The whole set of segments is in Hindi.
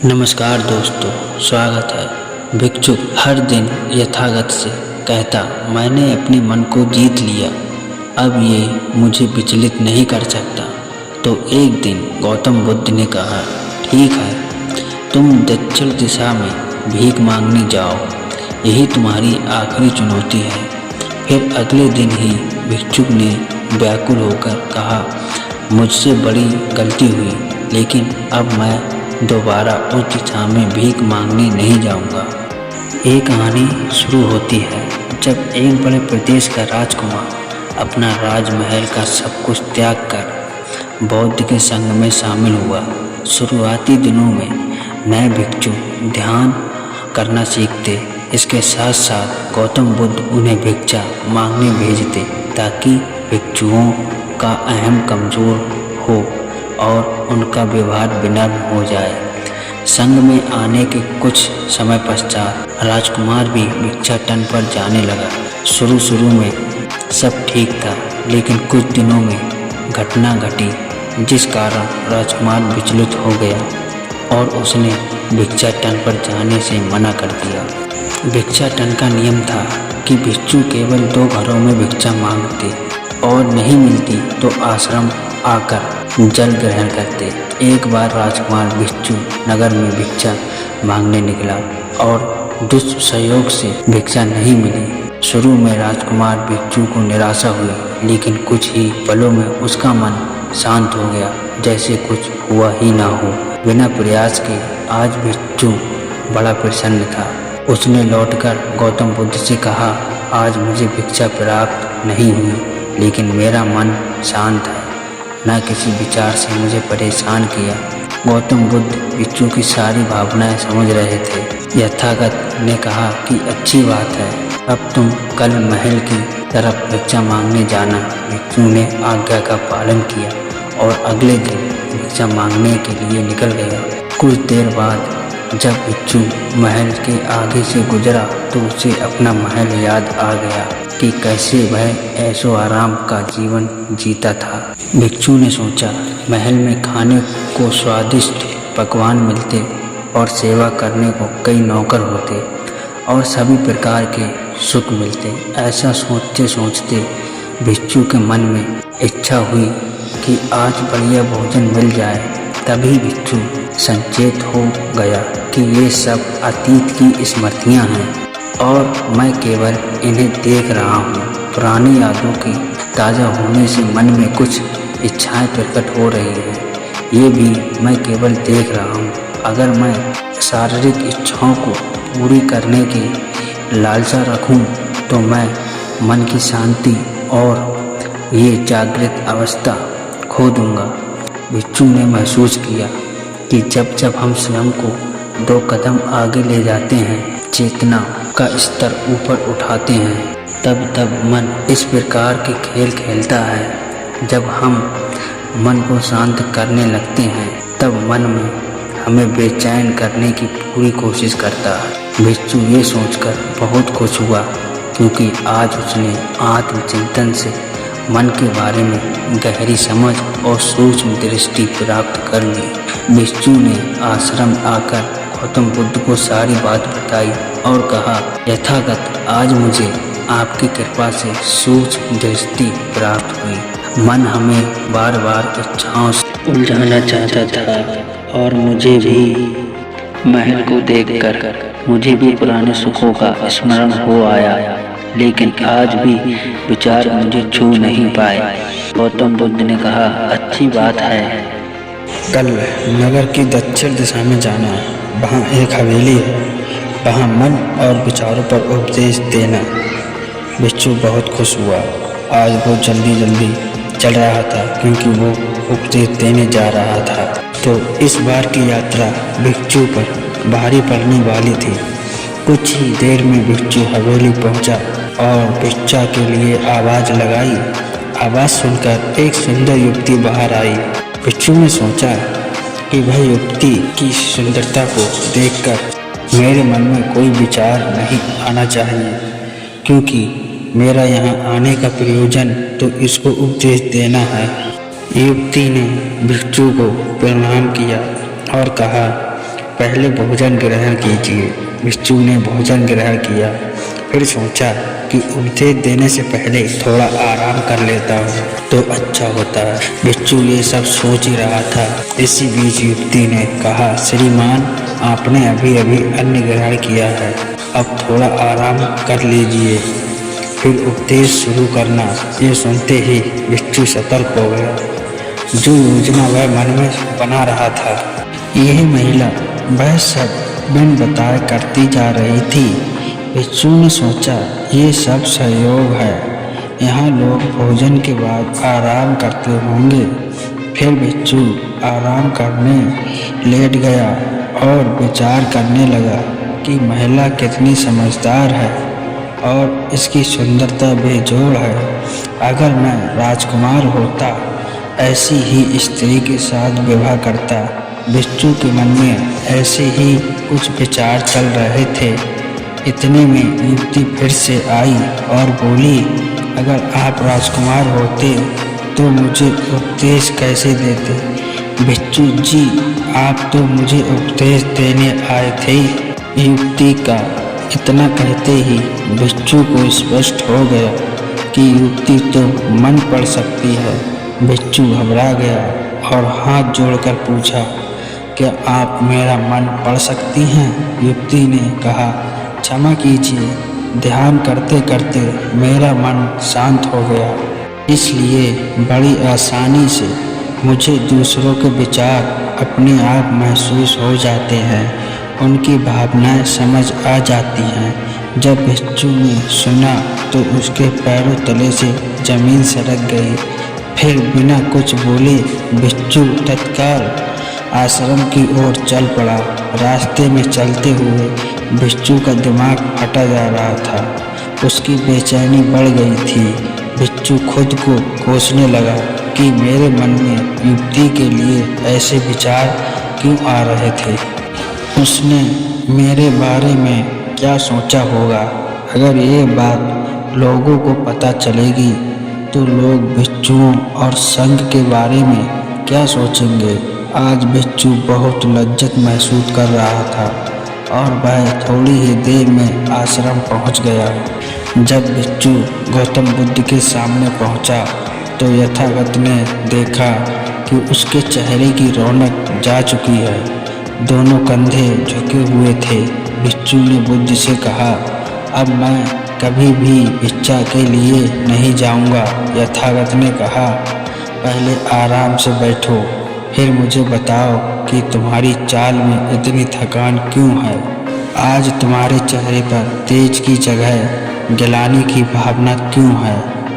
नमस्कार दोस्तों, स्वागत है। भिक्षुक हर दिन यथागत से कहता, मैंने अपने मन को जीत लिया, अब ये मुझे विचलित नहीं कर सकता। तो एक दिन गौतम बुद्ध ने कहा, ठीक है, तुम दक्षिण दिशा में भीख मांगने जाओ, यही तुम्हारी आखिरी चुनौती है। फिर अगले दिन ही भिक्षुक ने व्याकुल होकर कहा, मुझसे बड़ी गलती हुई, लेकिन अब मैं दोबारा उस दिशा में भीख मांगने नहीं जाऊंगा। ये कहानी शुरू होती है जब एक बड़े प्रदेश का राजकुमार अपना राजमहल का सब कुछ त्याग कर बौद्ध के संग में शामिल हुआ। शुरुआती दिनों में नए भिक्षु ध्यान करना सीखते, इसके साथ साथ गौतम बुद्ध उन्हें भिक्षा मांगने भेजते ताकि भिक्षुओं का अहम कमज़ोर हो और उनका व्यवहार विनम्र हो जाए। संघ में आने के कुछ समय पश्चात राजकुमार भी भिक्षाटन पर जाने लगा। शुरू में सब ठीक था, लेकिन कुछ दिनों में घटना घटी जिस कारण राजकुमार विचलित हो गया और उसने भिक्षाटन पर जाने से मना कर दिया। भिक्षाटन का नियम था कि भिक्षु केवल 2 घरों में भिक्षा मांगते और नहीं मिलती तो आश्रम आकर जल ग्रहण करते। एक बार राजकुमार भिक्षु नगर में भिक्षा मांगने निकला और दुष्संयोग से भिक्षा नहीं मिली। शुरू में राजकुमार भिक्षु को निराशा हुई, लेकिन कुछ ही पलों में उसका मन शांत हो गया, जैसे कुछ हुआ ही ना हो। बिना प्रयास के आज भिक्षु बड़ा प्रसन्न था। उसने लौटकर गौतम बुद्ध से कहा, आज मुझे भिक्षा प्राप्त नहीं हुई, लेकिन मेरा मन शांत है, न किसी विचार से मुझे परेशान किया। गौतम बुद्ध भिक्षु की सारी भावनाएं समझ रहे थे। यथागत ने कहा कि अच्छी बात है, अब तुम कल महल की तरफ भिक्षा मांगने जाना। भिक्षु ने आज्ञा का पालन किया और अगले दिन भिक्षा मांगने के लिए निकल गया। कुछ देर बाद जब भिक्षु महल के आगे से गुजरा तो उसे अपना महल याद आ गया कि कैसे वह ऐशो आराम का जीवन जीता था। भिक्षु ने सोचा, महल में खाने को स्वादिष्ट पकवान मिलते और सेवा करने को कई नौकर होते और सभी प्रकार के सुख मिलते। ऐसा सोचते सोचते भिक्षु के मन में इच्छा हुई कि आज बढ़िया भोजन मिल जाए। तभी भिक्षु संचेत हो गया कि ये सब अतीत की स्मृतियाँ हैं और मैं केवल इन्हें देख रहा हूँ। पुरानी यादों की ताज़ा होने से मन में कुछ इच्छाएं प्रकट हो रही हैं, ये भी मैं केवल देख रहा हूँ। अगर मैं शारीरिक इच्छाओं को पूरी करने की लालसा रखूँ तो मैं मन की शांति और ये जागृत अवस्था खो दूँगा। भिक्षु ने महसूस किया कि जब जब हम स्वयं को 2 कदम आगे ले जाते हैं, चेतना का स्तर ऊपर उठाते हैं, तब तब मन इस प्रकार के खेल खेलता है। जब हम मन को शांत करने लगते हैं तब मन में हमें बेचैन करने की पूरी कोशिश करता है। भिक्षु ये सोचकर बहुत खुश हुआ क्योंकि आज उसने आत्मचिंतन से मन के बारे में गहरी समझ और सूक्ष्म दृष्टि प्राप्त कर ली। भिक्षु ने आश्रम आकर गौतम बुद्ध को सारी बात बताई और कहा, यथागत आज मुझे आपकी कृपा से सूक्ष्म दृष्टि प्राप्त हुई। मन हमें बार बार इच्छाओं से उलझाना चाहता था और मुझे भी महल को देखकर मुझे भी पुराने सुखों का स्मरण हो आया, लेकिन आज भी विचार मुझे छू नहीं पाए। गौतम बुद्ध ने कहा, अच्छी बात है, कल नगर की दक्षिण दिशा में जाना, वहाँ एक हवेली है, वहाँ मन और विचारों पर उपदेश देना। भिक्षु बहुत खुश हुआ। आज वो जल्दी चल रहा था क्योंकि वो उपदेश देने जा रहा था। तो इस बार की यात्रा भिक्षु पर भारी पड़ने वाली थी। कुछ ही देर में भिक्षु हवेली पहुंचा और भिक्षा के लिए आवाज़ लगाई। आवाज़ सुनकर एक सुंदर युवती बाहर आई। भिक्षु ने सोचा कि वह युवती की सुंदरता को देखकर मेरे मन में कोई विचार नहीं आना चाहिए, क्योंकि मेरा यहाँ आने का प्रयोजन तो इसको उपदेश देना है। युवती ने भिक्षु को प्रणाम किया और कहा, पहले भोजन ग्रहण कीजिए। भिक्षु ने भोजन ग्रहण किया, फिर सोचा कि उपदेश देने से पहले थोड़ा आराम कर लेता हूँ तो अच्छा होता है। भिक्षु ये सब सोच ही रहा था। इसी बीच युवती ने कहा, श्रीमान, आपने अभी अभी अन्न ग्रहण किया है, अब थोड़ा आराम कर लीजिए, फिर उपदेश शुरू करना। ये सुनते ही भिक्षु सतर्क हो गया। जो योजना वह मन में बना रहा था, यह महिला वह सब बिन बताए करती जा रही थी। भिक्षु ने सोचा, ये सब संयोग है, यहाँ लोग भोजन के बाद आराम करते होंगे। फिर भिक्षु आराम करने लेट गया और विचार करने लगा कि महिला कितनी समझदार है और इसकी सुंदरता बेजोड़ है। अगर मैं राजकुमार होता, ऐसी ही स्त्री के साथ विवाह करता। भिक्षु के मन में ऐसे ही कुछ विचार चल रहे थे। इतने में युवती फिर से आई और बोली, अगर आप राजकुमार होते तो मुझे उपदेश कैसे देते? भिक्षु जी, आप तो मुझे उपदेश देने आए थे। युवती का इतना कहते ही भिक्षु को स्पष्ट हो गया कि युवती तो मन पढ़ सकती है। भिक्षु घबरा गया और हाथ जोड़कर पूछा, क्या आप मेरा मन पढ़ सकती हैं? युवती ने कहा, क्षमा कीजिए, ध्यान करते करते मेरा मन शांत हो गया, इसलिए बड़ी आसानी से मुझे दूसरों के विचार अपने आप महसूस हो जाते हैं, उनकी भावनाएं समझ आ जाती हैं। जब भिक्षु ने सुना तो उसके पैरों तले से जमीन सरक गई। फिर बिना कुछ बोले भिक्षु तत्काल आश्रम की ओर चल पड़ा। रास्ते में चलते हुए भिक्षु का दिमाग फटा जा रहा था। उसकी बेचैनी बढ़ गई थी। भिक्षु खुद को कोसने लगा कि मेरे मन में युवती के लिए ऐसे विचार क्यों आ रहे थे। उसने मेरे बारे में क्या सोचा होगा? अगर ये बात लोगों को पता चलेगी तो लोग भिक्षुओं और संघ के बारे में क्या सोचेंगे? आज भिक्षु बहुत लज्जत महसूस कर रहा था और वह थोड़ी ही देर में आश्रम पहुंच गया। जब भिक्षु गौतम बुद्ध के सामने पहुंचा तो यथागत ने देखा कि उसके चेहरे की रौनक जा चुकी है। दोनों कंधे झुके हुए थे। भिक्षु ने बुद्ध से कहा, अब मैं कभी भी भिक्षा के लिए नहीं जाऊंगा। यथागत ने कहा, पहले आराम से बैठो, फिर मुझे बताओ कि तुम्हारी चाल में इतनी थकान क्यों है? आज तुम्हारे चेहरे पर तेज की जगह गिलानी की भावना क्यों है?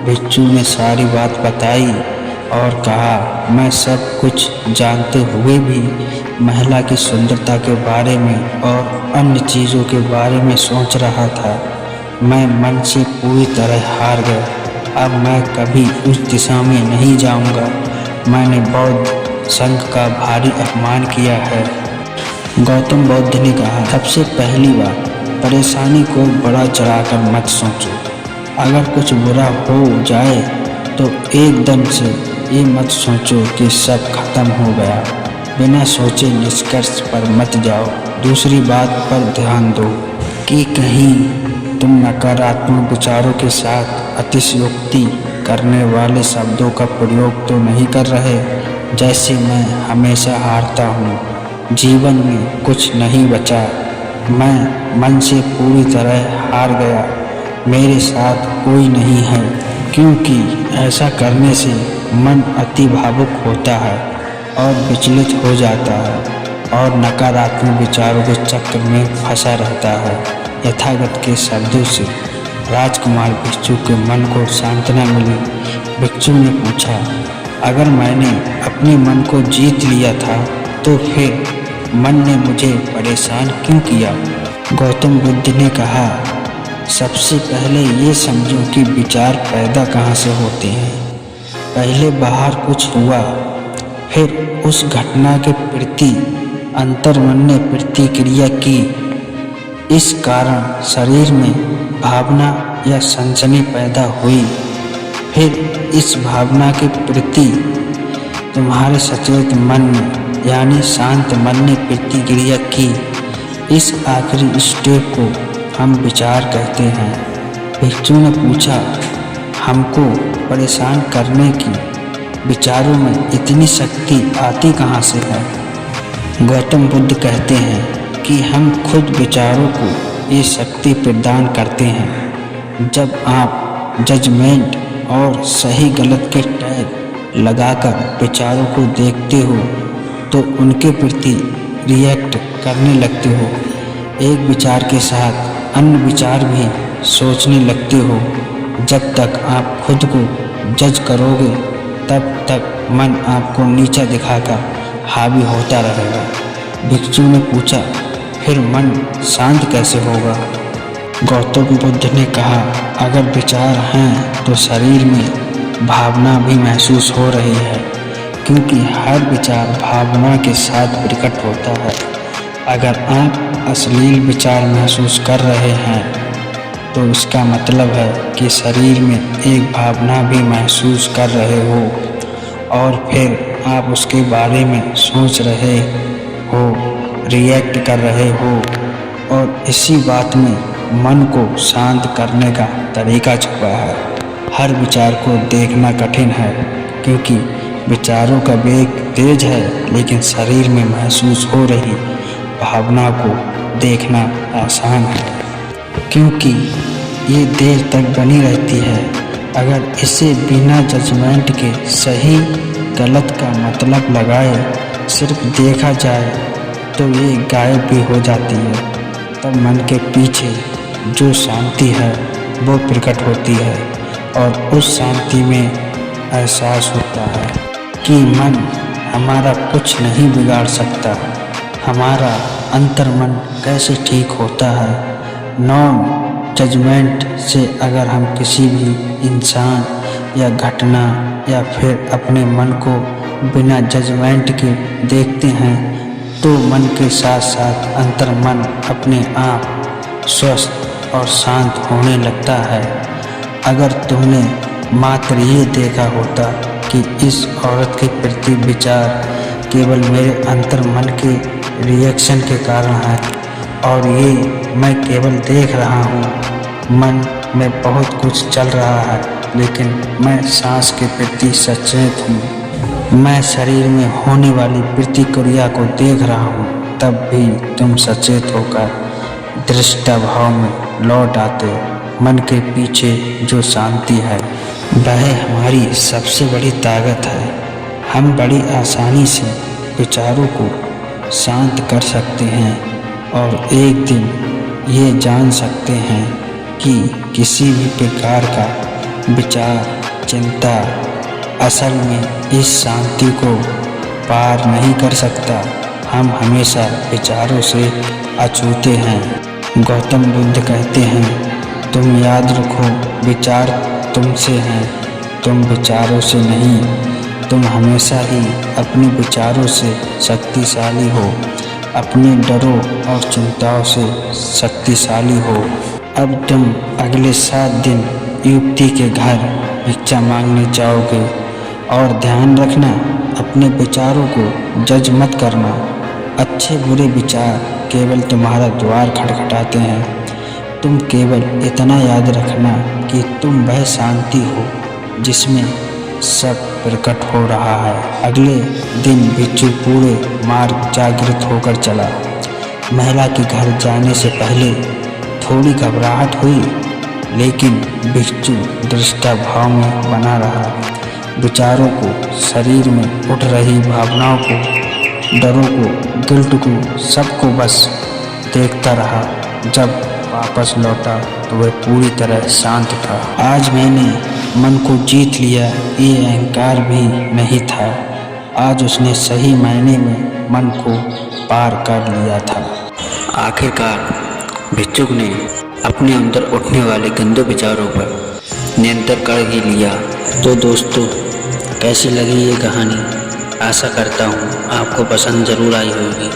भिक्षु ने सारी बात बताई और कहा, मैं सब कुछ जानते हुए भी महिला की सुंदरता के बारे में और अन्य चीज़ों के बारे में सोच रहा था। मैं मन से पूरी तरह हार गया। अब मैं कभी उस दिशा में नहीं जाऊंगा। मैंने बौद्ध संघ का भारी अपमान किया है। गौतम बुद्ध ने कहा, सबसे पहली बात, परेशानी को बड़ा चढ़ाकर मत सोचो। अगर कुछ बुरा हो जाए तो एकदम से ये मत सोचो कि सब खत्म हो गया। बिना सोचे निष्कर्ष पर मत जाओ। दूसरी बात पर ध्यान दो कि कहीं तुम नकारात्मक विचारों के साथ अतिशयोक्ति करने वाले शब्दों का प्रयोग तो नहीं कर रहे, जैसे मैं हमेशा हारता हूँ, जीवन में कुछ नहीं बचा, मैं मन से पूरी तरह हार गया, मेरे साथ कोई नहीं है। क्योंकि ऐसा करने से मन अति भावुक होता है और विचलित हो जाता है और नकारात्मक विचारों के चक्र में फंसा रहता है। यथागत के शब्दों से राजकुमार भिक्षु के मन को सांत्वना मिली। भिक्षु ने पूछा, अगर मैंने अपने मन को जीत लिया था तो फिर मन ने मुझे परेशान क्यों किया? गौतम बुद्ध ने कहा, सबसे पहले ये समझो कि विचार पैदा कहाँ से होते हैं। पहले बाहर कुछ हुआ, फिर उस घटना के प्रति अंतर्मन ने प्रतिक्रिया की। इस कारण शरीर में भावना या सनसनी पैदा हुई। फिर इस भावना के प्रति तुम्हारे सचेत मन में यानी शांत मन ने प्रतिक्रिया की। इस आखिरी स्टेप को हम विचार कहते हैं। भिक्षु ने पूछा, हमको परेशान करने की विचारों में इतनी शक्ति आती कहाँ से है? गौतम बुद्ध कहते हैं कि हम खुद विचारों को ये शक्ति प्रदान करते हैं। जब आप जजमेंट और सही गलत के टैग लगाकर विचारों को देखते हो तो उनके प्रति रिएक्ट करने लगते हो। एक विचार के साथ अन्य विचार भी सोचने लगते हो। जब तक आप खुद को जज करोगे तब तक मन आपको नीचा दिखाकर हावी होता रहेगा। भिक्षु ने पूछा, फिर मन शांत कैसे होगा? गौतम बुद्ध ने कहा, अगर विचार हैं तो शरीर में भावना भी महसूस हो रही है, क्योंकि हर विचार भावना के साथ प्रकट होता है। अगर आप अश्लील विचार महसूस कर रहे हैं तो इसका मतलब है कि शरीर में एक भावना भी महसूस कर रहे हो और फिर आप उसके बारे में सोच रहे हो, रिएक्ट कर रहे हो। और इसी बात में मन को शांत करने का तरीका छुपा है। हर विचार को देखना कठिन है क्योंकि विचारों का वेग तेज है, लेकिन शरीर में महसूस हो रही भावना को देखना आसान है क्योंकि ये देर तक बनी रहती है। अगर इसे बिना जजमेंट के सही गलत का मतलब लगाए सिर्फ देखा जाए तो ये गायब भी हो जाती है। तब मन के पीछे जो शांति है वो प्रकट होती है और उस शांति में एहसास होता है कि मन हमारा कुछ नहीं बिगाड़ सकता। हमारा अंतर्मन कैसे ठीक होता है। नॉन जजमेंट से अगर हम किसी भी इंसान या घटना या फिर अपने मन को बिना जजमेंट के देखते हैं तो मन के साथ साथ अंतर्मन अपने आप स्वस्थ और शांत होने लगता है। अगर तुमने मात्र ये देखा होता कि इस औरत के प्रति विचार केवल मेरे अंतर्मन के रिएक्शन के कारण है और ये मैं केवल देख रहा हूँ, मन में बहुत कुछ चल रहा है लेकिन मैं सांस के प्रति सचेत हूँ, मैं शरीर में होने वाली प्रतिक्रिया को देख रहा हूँ, तब भी तुम सचेत होकर दृष्टा भाव में लौट आते। मन के पीछे जो शांति है वह हमारी सबसे बड़ी ताकत है। हम बड़ी आसानी से विचारों को शांत कर सकते हैं और एक दिन ये जान सकते हैं कि किसी भी प्रकार का विचार चिंता असल में इस शांति को पार नहीं कर सकता। हम हमेशा विचारों से अछूते हैं। गौतम बुद्ध कहते हैं, तुम याद रखो विचार तुमसे हैं, तुम विचारों से नहीं। तुम हमेशा ही अपने विचारों से शक्तिशाली हो, अपने डरों और चिंताओं से शक्तिशाली हो। अब तुम अगले 7 दिन युवती के घर भिक्षा मांगने जाओगे और ध्यान रखना, अपने विचारों को जज मत करना। अच्छे बुरे विचार केवल तुम्हारा द्वार खटखटाते हैं। तुम केवल इतना याद रखना कि तुम वह शांति हो जिसमें सब प्रकट हो रहा है। अगले दिन भिक्षु पूरे मार्ग जागृत होकर चला। महिला के घर जाने से पहले थोड़ी घबराहट हुई, लेकिन भिक्षु दृष्टा भाव में बना रहा। विचारों को, शरीर में उठ रही भावनाओं को, डरों को, गिल्ट को, सबको बस देखता रहा। जब वापस लौटा तो वह पूरी तरह शांत था। आज मैंने मन को जीत लिया, ये अहंकार भी नहीं था। आज उसने सही मायने में मन को पार कर लिया था। आखिरकार भिक्षुक ने अपने अंदर उठने वाले गंदे विचारों पर नियंत्रण कर ही लिया। तो दोस्तों, कैसी लगी ये कहानी? आशा करता हूँ आपको पसंद ज़रूर आई होगी।